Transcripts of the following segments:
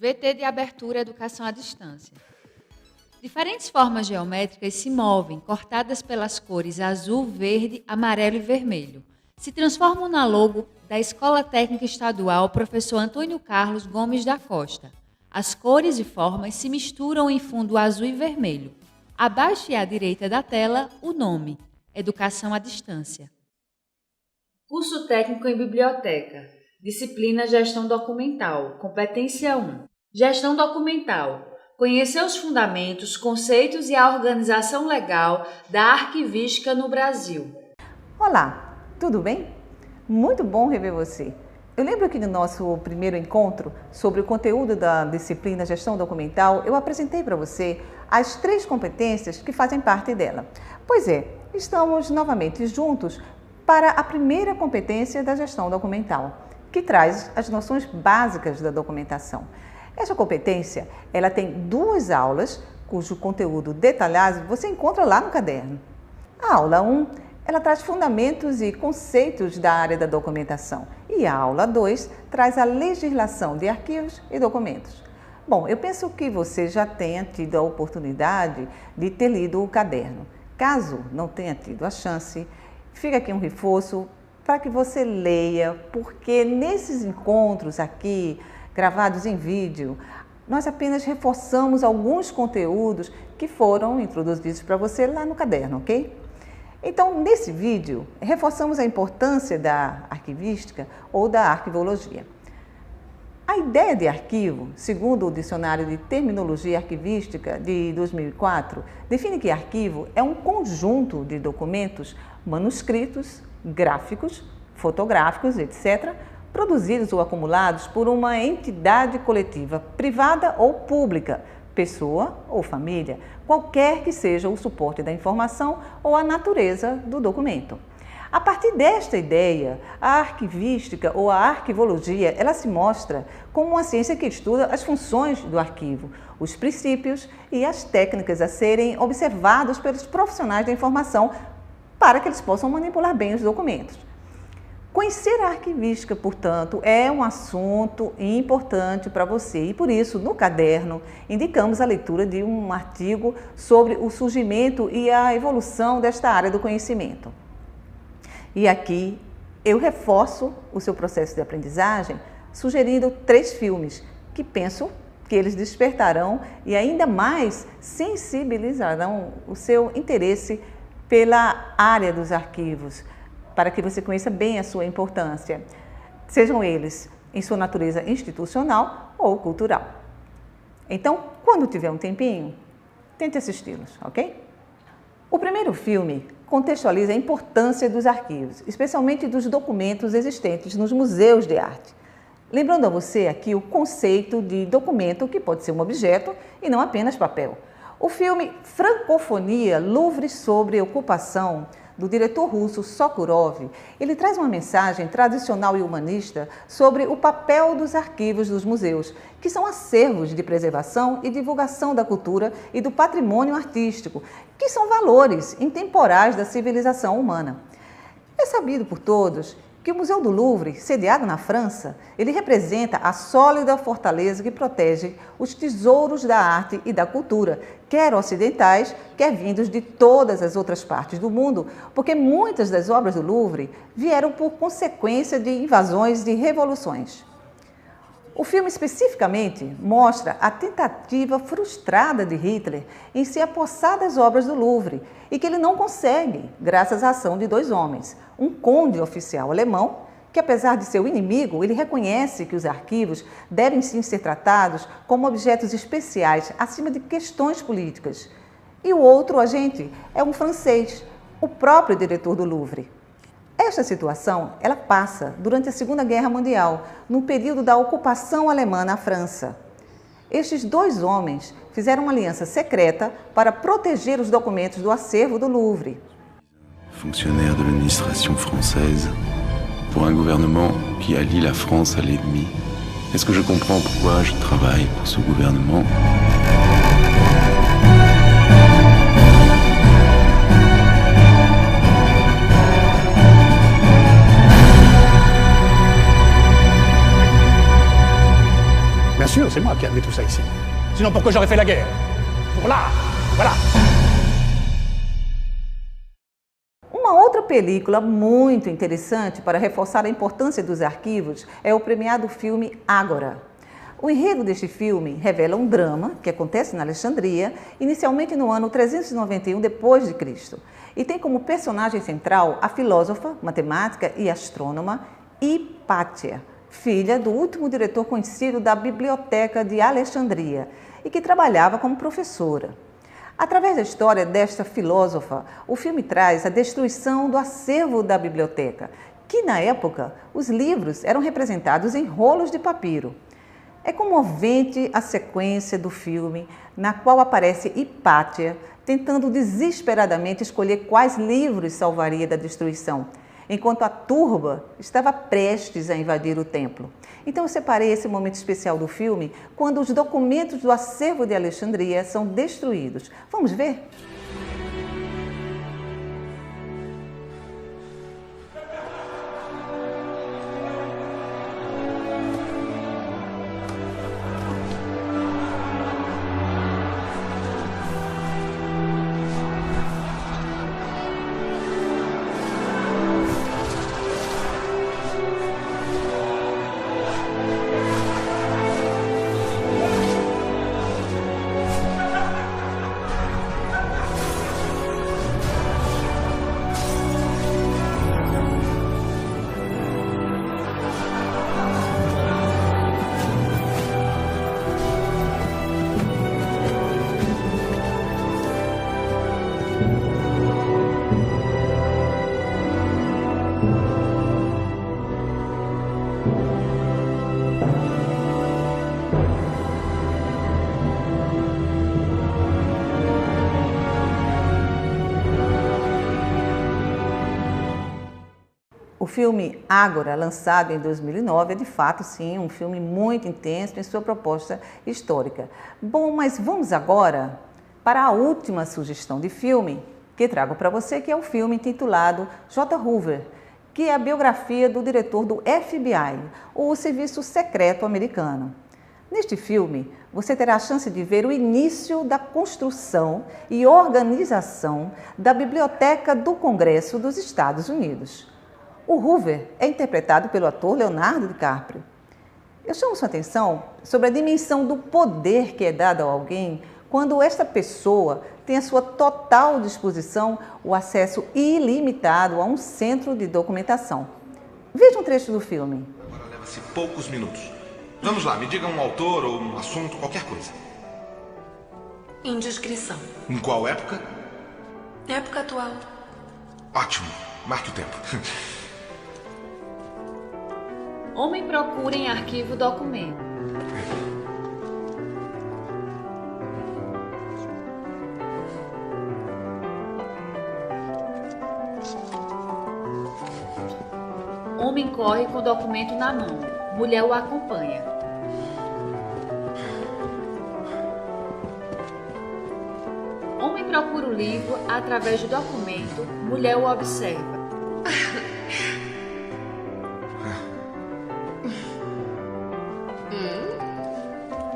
VT de abertura Educação à Distância. Diferentes formas geométricas se movem, cortadas pelas cores azul, verde, amarelo e vermelho. Se transformam na logo da Escola Técnica Estadual Professor Antônio Carlos Gomes da Costa. As cores e formas se misturam em fundo azul e vermelho. Abaixo e à direita da tela, o nome, Educação à Distância. Curso Técnico em Biblioteca. Disciplina Gestão Documental. Competência 1. Gestão Documental. Conhecer os fundamentos, conceitos e a organização legal da arquivística no Brasil. Olá, tudo bem? Muito bom rever você. Eu lembro que no nosso primeiro encontro sobre o conteúdo da disciplina Gestão Documental, eu apresentei para você as 3 competências que fazem parte dela. Pois é, estamos novamente juntos para a primeira competência da Gestão Documental, que traz as noções básicas da documentação. Essa competência, ela tem 2 aulas, cujo conteúdo detalhado você encontra lá no caderno. A aula 1, ela traz fundamentos e conceitos da área da documentação. E a aula 2 traz a legislação de arquivos e documentos. Bom, eu penso que você já tenha tido a oportunidade de ter lido o caderno. Caso não tenha tido a chance, fica aqui um reforço para que você leia, porque nesses encontros aqui, gravados em vídeo, nós apenas reforçamos alguns conteúdos que foram introduzidos para você lá no caderno, ok? Então, nesse vídeo, reforçamos a importância da arquivística ou da arquivologia. A ideia de arquivo, segundo o Dicionário de Terminologia Arquivística de 2004, define que arquivo é um conjunto de documentos manuscritos, gráficos, fotográficos, etc., produzidos ou acumulados por uma entidade coletiva, privada ou pública, pessoa ou família, qualquer que seja o suporte da informação ou a natureza do documento. A partir desta ideia, a arquivística ou a arquivologia, ela se mostra como uma ciência que estuda as funções do arquivo, os princípios e as técnicas a serem observados pelos profissionais da informação para que eles possam manipular bem os documentos. Conhecer a arquivística, portanto, é um assunto importante para você e, por isso, no caderno, indicamos a leitura de um artigo sobre o surgimento e a evolução desta área do conhecimento. E aqui eu reforço o seu processo de aprendizagem sugerindo 3 filmes que penso que eles despertarão e ainda mais sensibilizarão o seu interesse pela área dos arquivos, para que você conheça bem a sua importância, sejam eles em sua natureza institucional ou cultural. Então, quando tiver um tempinho, tente assisti-los, ok? O primeiro filme contextualiza a importância dos arquivos, especialmente dos documentos existentes nos museus de arte. Lembrando a você aqui o conceito de documento que pode ser um objeto e não apenas papel. O filme Francofonia, Louvre sobre Ocupação, do diretor russo Sokurov, ele traz uma mensagem tradicional e humanista sobre o papel dos arquivos dos museus, que são acervos de preservação e divulgação da cultura e do patrimônio artístico, que são valores intemporais da civilização humana. É sabido por todos que o Museu do Louvre, sediado na França, ele representa a sólida fortaleza que protege os tesouros da arte e da cultura, quer ocidentais, quer vindos de todas as outras partes do mundo, porque muitas das obras do Louvre vieram por consequência de invasões e revoluções. O filme especificamente mostra a tentativa frustrada de Hitler em se apossar das obras do Louvre e que ele não consegue, graças à ação de 2 homens, um conde oficial alemão, que apesar de ser o inimigo, ele reconhece que os arquivos devem sim ser tratados como objetos especiais acima de questões políticas. E o outro agente é um francês, o próprio diretor do Louvre. Esta situação, ela passa durante a Segunda Guerra Mundial, no período da ocupação alemã na França. Estes 2 homens fizeram uma aliança secreta para proteger os documentos do acervo do Louvre. Fonctionnaire de l'administration française pour un gouvernement qui allie la France à l'ennemi. Est-ce que je comprends pourquoi je travaille pour ce gouvernement? sûr, c'est moi qui ai amené tout ça ici. Sinon, pourquoi j'aurais fait la guerre? Pour l'art, voilà. Uma outra película muito interessante para reforçar a importância dos arquivos é o premiado filme Ágora. O enredo deste filme revela um drama que acontece na Alexandria, inicialmente no ano 391 d.C., e tem como personagem central a filósofa, matemática e astrônoma Hipátia, filha do último diretor conhecido da Biblioteca de Alexandria e que trabalhava como professora. Através da história desta filósofa, o filme traz a destruição do acervo da biblioteca, que na época os livros eram representados em rolos de papiro. É comovente a sequência do filme, na qual aparece Hipátia tentando desesperadamente escolher quais livros salvaria da destruição, enquanto a turba estava prestes a invadir o templo. Então eu separei esse momento especial do filme, quando os documentos do acervo de Alexandria são destruídos. Vamos ver? O filme Ágora, lançado em 2009, é de fato, sim, um filme muito intenso em sua proposta histórica. Bom, mas vamos agora para a última sugestão de filme que trago para você, que é o filme intitulado J. Hoover, que é a biografia do diretor do FBI, o Serviço Secreto Americano. Neste filme, você terá a chance de ver o início da construção e organização da Biblioteca do Congresso dos Estados Unidos. O Hoover é interpretado pelo ator Leonardo DiCaprio. Eu chamo sua atenção sobre a dimensão do poder que é dado a alguém quando esta pessoa tem à sua total disposição o acesso ilimitado a um centro de documentação. Veja um trecho do filme. Agora leva-se poucos minutos. Vamos lá, me diga um autor ou um assunto, qualquer coisa. Indiscrição. Em qual época? Época atual. Ótimo. Marque o tempo. Homem procura em arquivo documento. Homem corre com o documento na mão. Mulher o acompanha. Homem procura o livro através do documento. Mulher o observa.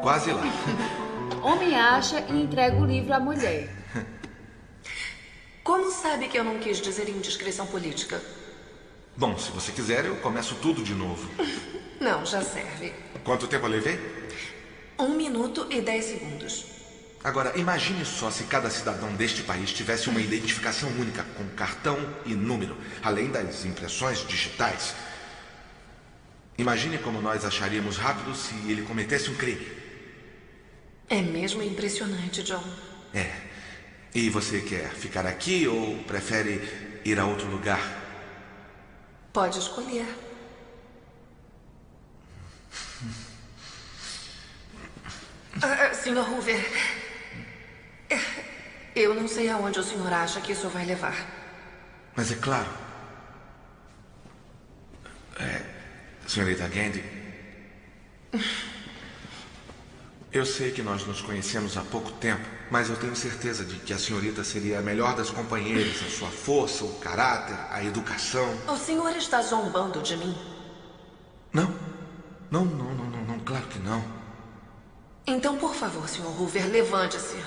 Quase lá. Homem acha e entrega o livro à mulher. Como sabe que eu não quis dizer indiscrição política? Bom, se você quiser, eu começo tudo de novo. Não, já serve. Quanto tempo eu levei? 1 minuto e 10 segundos. Agora, imagine só se cada cidadão deste país tivesse uma identificação única, com cartão e número, além das impressões digitais. Imagine como nós acharíamos rápido se ele cometesse um crime. É mesmo impressionante, John. É. E você quer ficar aqui ou prefere ir a outro lugar? Pode escolher. Sr. Hoover, eu não sei aonde o senhor acha que isso vai levar. Mas é claro. Senhorita Gandy, eu sei que nós nos conhecemos há pouco tempo, mas eu tenho certeza de que a senhorita seria a melhor das companheiras, a sua força, o caráter, a educação. O senhor está zombando de mim? Não, claro que não. Então, por favor, Sr. Hoover, levante-se.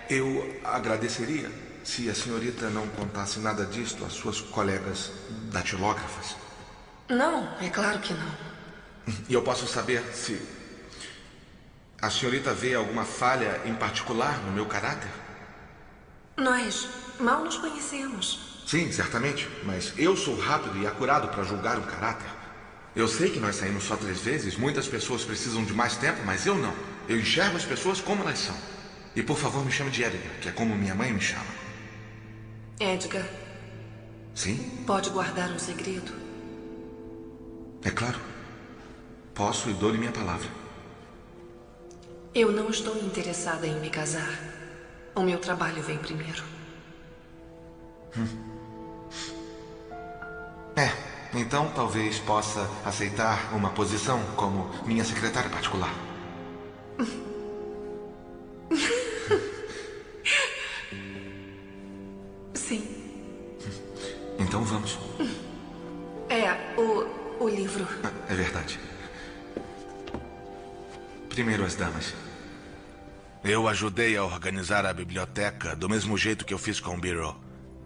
Eu agradeceria se a senhorita não contasse nada disto às suas colegas datilógrafas. Não, é claro que não. E eu posso saber se a senhorita vê alguma falha em particular no meu caráter? Nós mal nos conhecemos. Sim, certamente, mas eu sou rápido e acurado para julgar um caráter. Eu sei que nós saímos só 3 vezes, muitas pessoas precisam de mais tempo, mas eu não. Eu enxergo as pessoas como elas são. E por favor, me chame de Edgar, que é como minha mãe me chama. Edgar, Sim, pode guardar um segredo? é claro. Posso e dou-lhe minha palavra. Eu não estou interessada em me casar. O meu trabalho vem primeiro. Então talvez possa aceitar uma posição como minha secretária particular. Sim. Então vamos. O livro. É verdade. Primeiro as damas. Eu ajudei a organizar a biblioteca do mesmo jeito que eu fiz com o Bureau.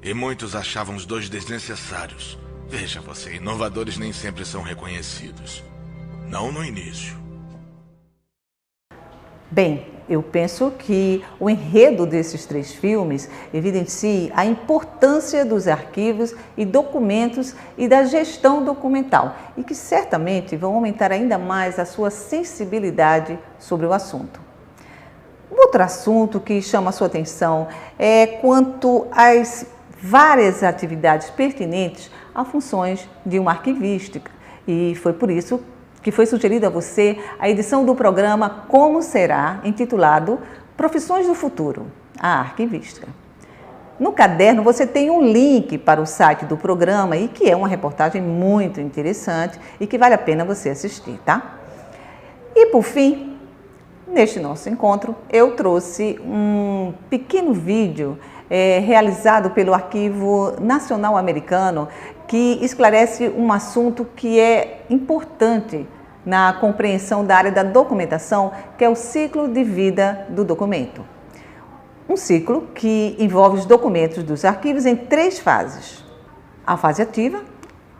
E muitos achavam os 2 desnecessários. Veja você, inovadores nem sempre são reconhecidos. Não no início. Bem, eu penso que o enredo desses 3 filmes evidencia a importância dos arquivos e documentos e da gestão documental e que certamente vão aumentar ainda mais a sua sensibilidade sobre o assunto. Um outro assunto que chama a sua atenção é quanto às várias atividades pertinentes a funções de uma arquivística e foi por isso que foi sugerida a você a edição do programa Como Será, intitulado Profissões do Futuro, a Arquivística. No caderno você tem um link para o site do programa e que é uma reportagem muito interessante e que vale a pena você assistir, tá? E por fim, neste nosso encontro, eu trouxe um pequeno vídeo realizado pelo Arquivo Nacional Americano que esclarece um assunto que é importante na compreensão da área da documentação, que é o ciclo de vida do documento. Um ciclo que envolve os documentos dos arquivos em 3 fases. A fase ativa,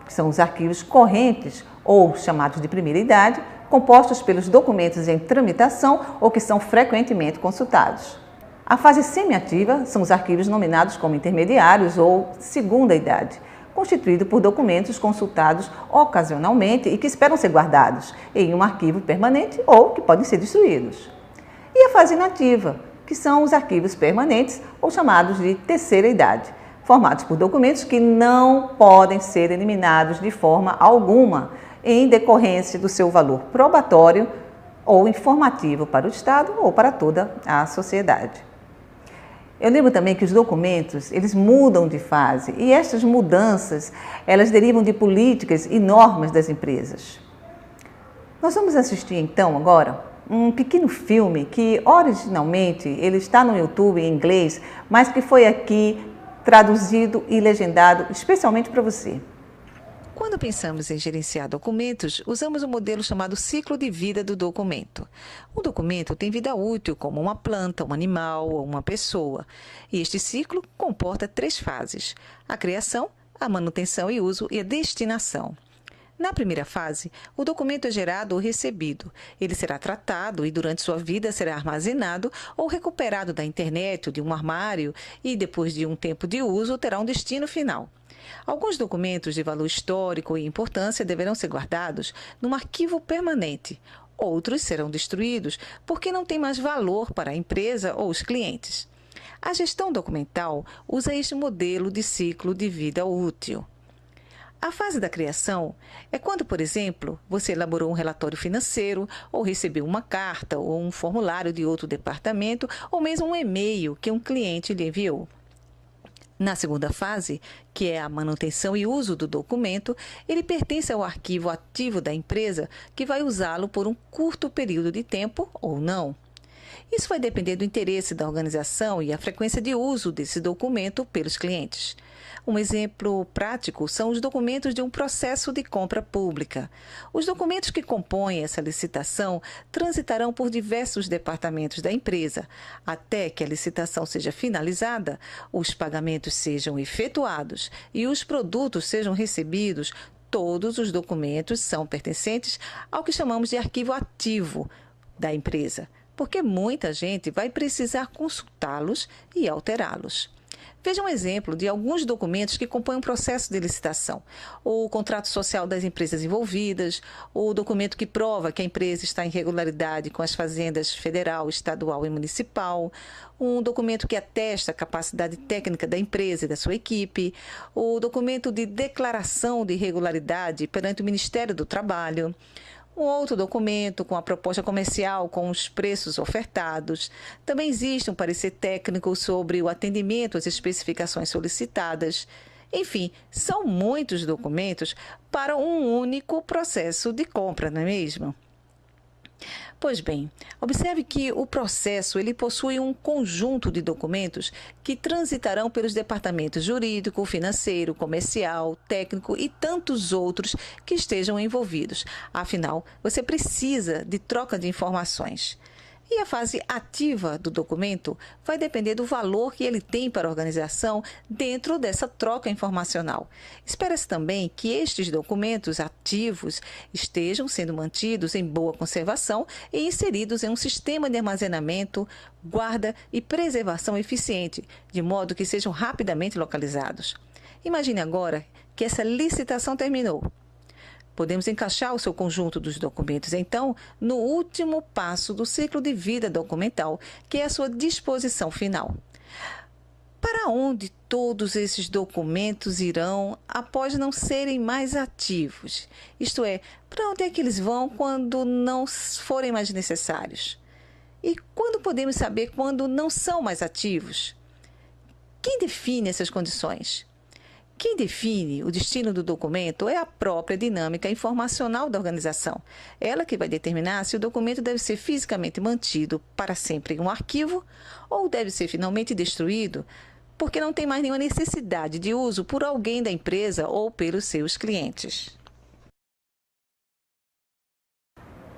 que são os arquivos correntes ou chamados de primeira idade, compostos pelos documentos em tramitação ou que são frequentemente consultados. A fase semiativa são os arquivos nominados como intermediários ou segunda idade, constituído por documentos consultados ocasionalmente e que esperam ser guardados em um arquivo permanente ou que podem ser destruídos. E a fase inativa, que são os arquivos permanentes ou chamados de terceira idade, formados por documentos que não podem ser eliminados de forma alguma em decorrência do seu valor probatório ou informativo para o Estado ou para toda a sociedade. Eu lembro também que os documentos, eles mudam de fase e estas mudanças, elas derivam de políticas e normas das empresas. Nós vamos assistir então agora um pequeno filme que originalmente ele está no YouTube em inglês, mas que foi aqui traduzido e legendado especialmente para você. Quando pensamos em gerenciar documentos, usamos um modelo chamado ciclo de vida do documento. Um documento tem vida útil como uma planta, um animal ou uma pessoa. E este ciclo comporta 3 fases: a criação, a manutenção e uso e a destinação. Na primeira fase, o documento é gerado ou recebido. Ele será tratado e, durante sua vida, será armazenado ou recuperado da internet ou de um armário e, depois de um tempo de uso, terá um destino final. Alguns documentos de valor histórico e importância deverão ser guardados num arquivo permanente. Outros serão destruídos porque não têm mais valor para a empresa ou os clientes. A gestão documental usa este modelo de ciclo de vida útil. A fase da criação é quando, por exemplo, você elaborou um relatório financeiro ou recebeu uma carta ou um formulário de outro departamento ou mesmo um e-mail que um cliente lhe enviou. Na segunda fase, que é a manutenção e uso do documento, ele pertence ao arquivo ativo da empresa que vai usá-lo por um curto período de tempo ou não. Isso vai depender do interesse da organização e a frequência de uso desse documento pelos clientes. Um exemplo prático são os documentos de um processo de compra pública. Os documentos que compõem essa licitação transitarão por diversos departamentos da empresa, até que a licitação seja finalizada, os pagamentos sejam efetuados e os produtos sejam recebidos. Todos os documentos são pertencentes ao que chamamos de arquivo ativo da empresa, porque muita gente vai precisar consultá-los e alterá-los. Veja um exemplo de alguns documentos que compõem um processo de licitação: o contrato social das empresas envolvidas, o documento que prova que a empresa está em regularidade com as fazendas federal, estadual e municipal, um documento que atesta a capacidade técnica da empresa e da sua equipe, o documento de declaração de regularidade perante o Ministério do Trabalho, um outro documento com a proposta comercial com os preços ofertados. Também existe um parecer técnico sobre o atendimento às especificações solicitadas. Enfim, são muitos documentos para um único processo de compra, não é mesmo? Pois bem, observe que o processo possui um conjunto de documentos que transitarão pelos departamentos jurídico, financeiro, comercial, técnico e tantos outros que estejam envolvidos. Afinal, você precisa de troca de informações. E a fase ativa do documento vai depender do valor que ele tem para a organização dentro dessa troca informacional. Espera-se também que estes documentos ativos estejam sendo mantidos em boa conservação e inseridos em um sistema de armazenamento, guarda e preservação eficiente, de modo que sejam rapidamente localizados. Imagine agora que essa licitação terminou. Podemos encaixar o seu conjunto dos documentos, então, no último passo do ciclo de vida documental, que é a sua disposição final. Para onde todos esses documentos irão após não serem mais ativos? Isto é, para onde é que eles vão quando não forem mais necessários? E quando podemos saber quando não são mais ativos? Quem define essas condições? Quem define o destino do documento é a própria dinâmica informacional da organização. Ela que vai determinar se o documento deve ser fisicamente mantido para sempre em um arquivo ou deve ser finalmente destruído, porque não tem mais nenhuma necessidade de uso por alguém da empresa ou pelos seus clientes.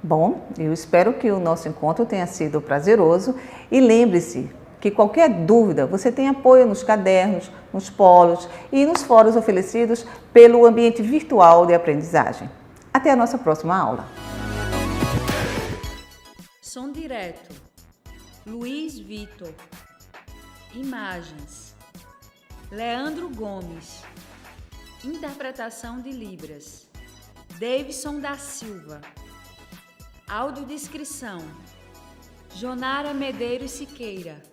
Bom, eu espero que o nosso encontro tenha sido prazeroso e lembre-se que qualquer dúvida você tem apoio nos cadernos, nos polos e nos fóruns oferecidos pelo ambiente virtual de aprendizagem. Até a nossa próxima aula. Som direto, Luiz Vitor. Imagens, Leandro Gomes. Interpretação de Libras, Davidson da Silva. Audiodescrição, Jonara Medeiros Siqueira.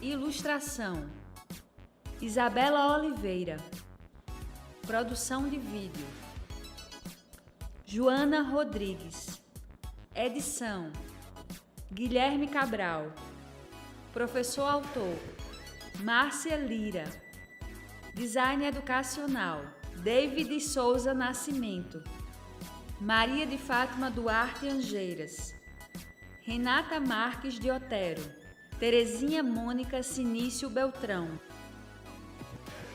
Ilustração, Isabela Oliveira. Produção de vídeo, Joana Rodrigues. Edição, Guilherme Cabral. Professor autor, Márcia Lira. Design educacional, David Souza Nascimento. Maria de Fátima Duarte Angeiras. Renata Marques de Otero. Terezinha Mônica Sinício Beltrão.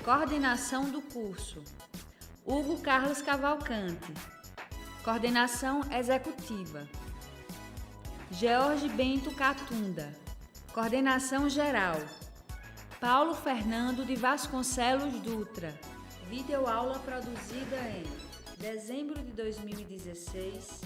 Coordenação do curso, Hugo Carlos Cavalcante. Coordenação executiva, George Bento Catunda. Coordenação geral, Paulo Fernando de Vasconcelos Dutra. Videoaula produzida em dezembro de 2016.